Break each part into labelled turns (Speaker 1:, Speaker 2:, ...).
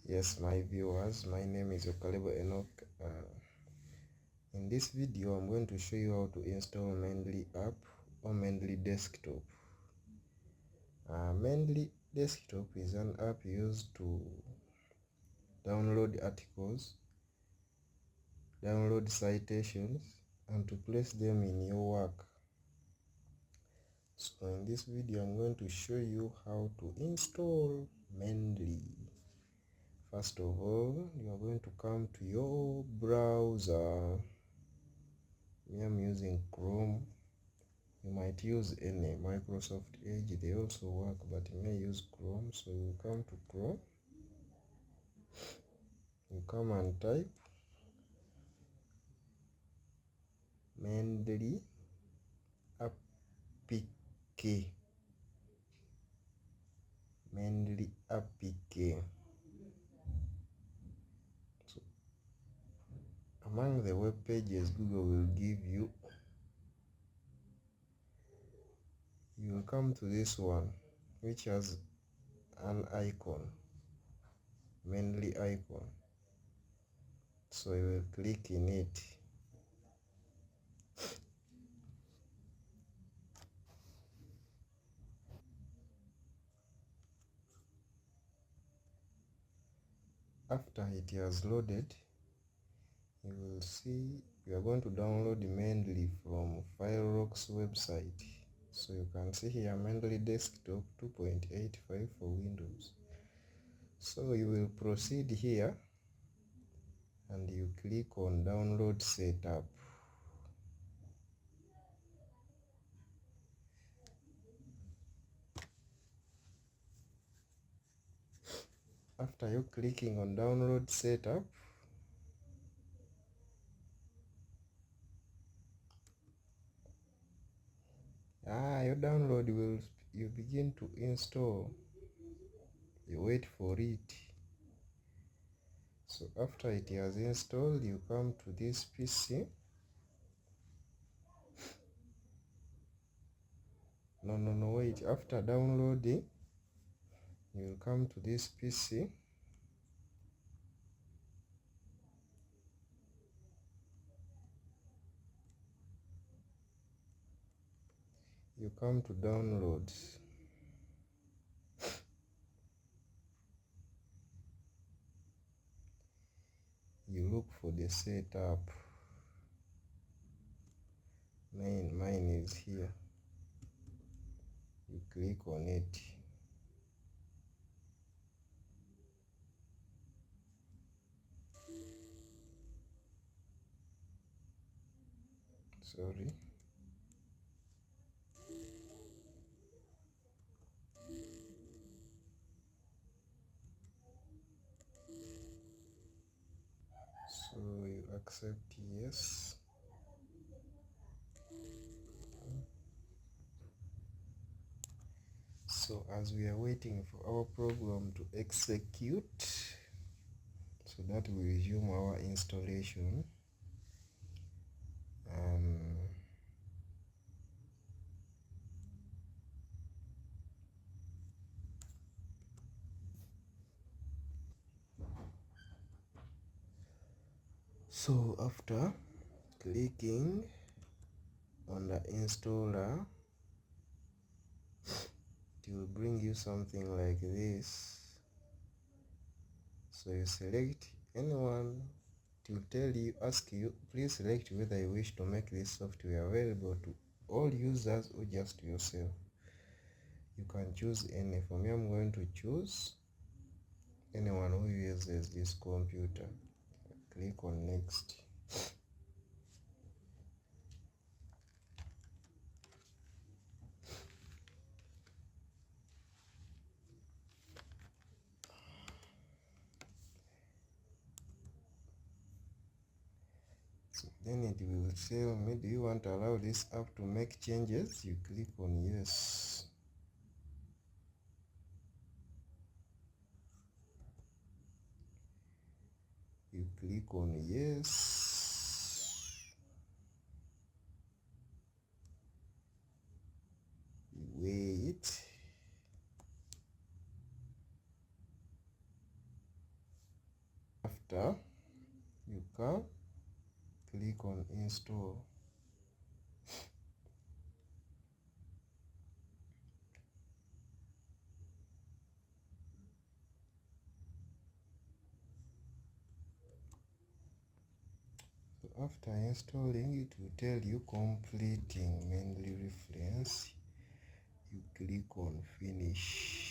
Speaker 1: Yes, my viewers, my name is Okalebo Enoch. In this video, I'm going to show you how to install Mendeley app or Mendeley desktop. Mendeley desktop is an app used to download articles, download citations, and to place them in your work. So in this video, I'm going to show you how to install Mendeley. First of all, you are going to come to your browser. I'm using Chrome. You might use any Microsoft Edge, they also work, but you may use Chrome. So you come to Chrome, you come and type Mendeley APK. Mendeley APK. So among the web pages Google will give you, you will come to this one which has an icon, Mendeley icon. So you will click in it. After it has loaded, you will see you are going to download Mendeley from Firefox website. So you can see here Mendeley desktop 2.85 for Windows. So you will proceed here and you click on download setup. After you clicking on download setup, your download will you begin to install. You wait for it. So after it has installed, you come to this PC. Wait. After downloading, you will come to this PC. You come to downloads. You look for the setup. Mine is here. You click on it. Sorry. So you accept yes. So as we are waiting for our program to execute, so that we resume our installation. So after clicking on the installer, it will bring you something like this. So you select anyone. It will tell you, ask you, please select whether you wish to make this software available to all users or just yourself. You can choose any. For me, I'm going to choose anyone who uses this computer. Click on next. So then it will tell me, do you want to allow this app to make changes? You click on yes. You click on yes. You wait. after, you can click on install. So after installing, it will tell you completing mendeley reference. You click on finish.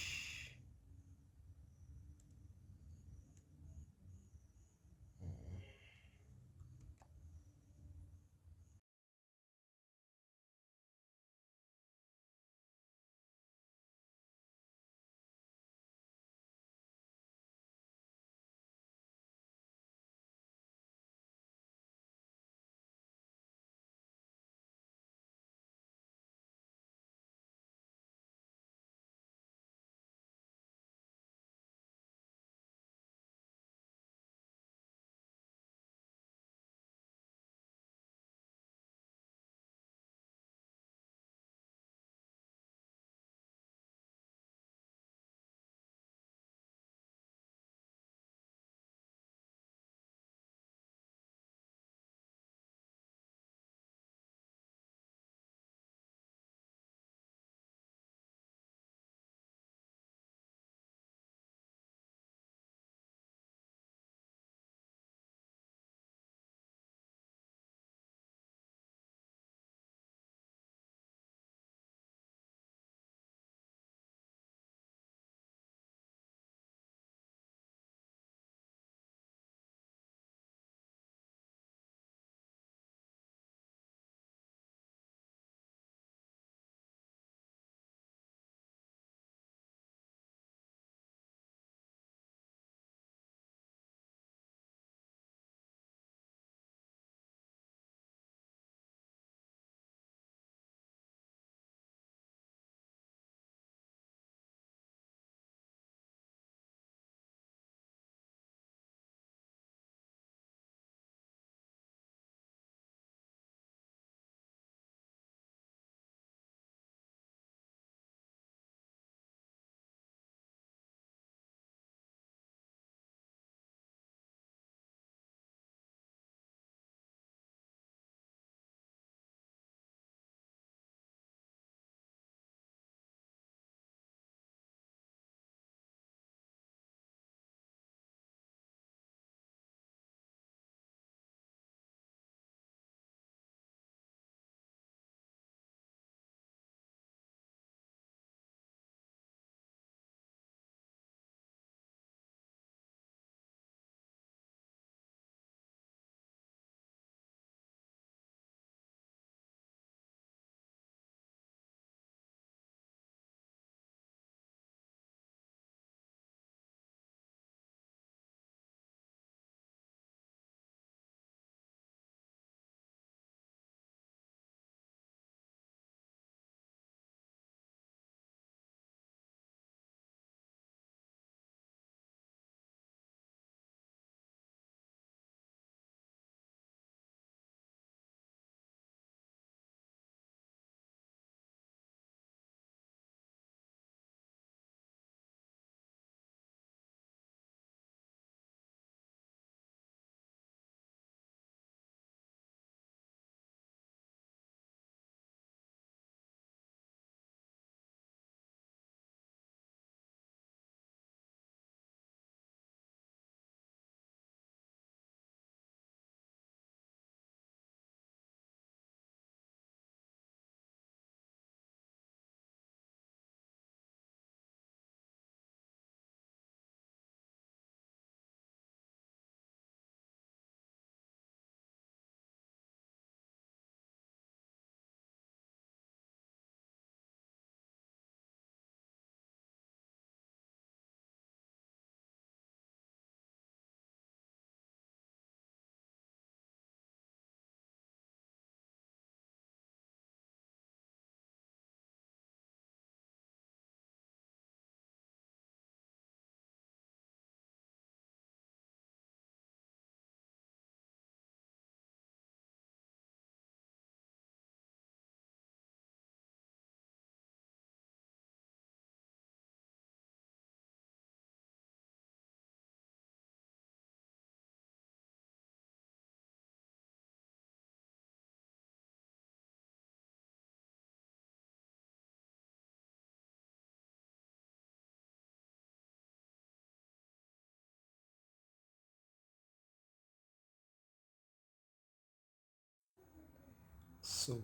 Speaker 1: So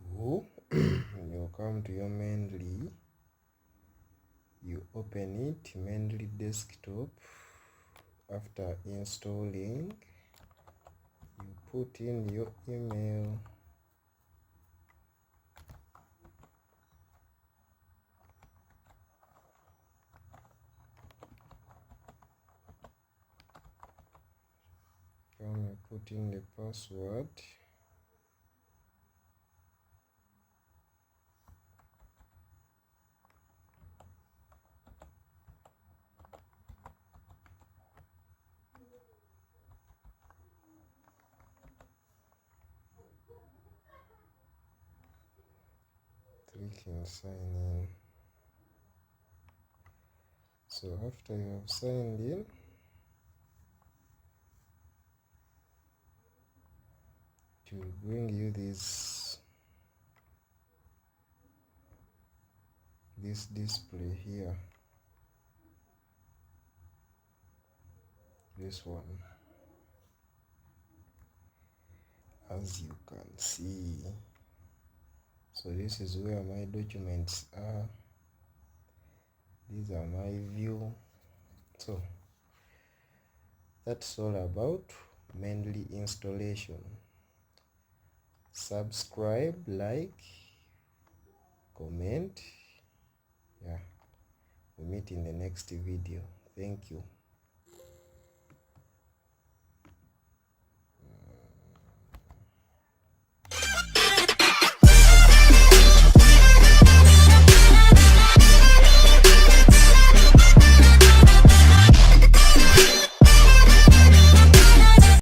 Speaker 1: you come to your mendeley, you open it, mendeley desktop. After installing, you put in your email. You put in the password. Click and sign in. So after you have signed in, it will bring you this display here, this one, as you can see. So this is where my documents are. These are my view. So that's all about mendeley installation. Subscribe, like, comment. Yeah, we meet in the next video. Thank you.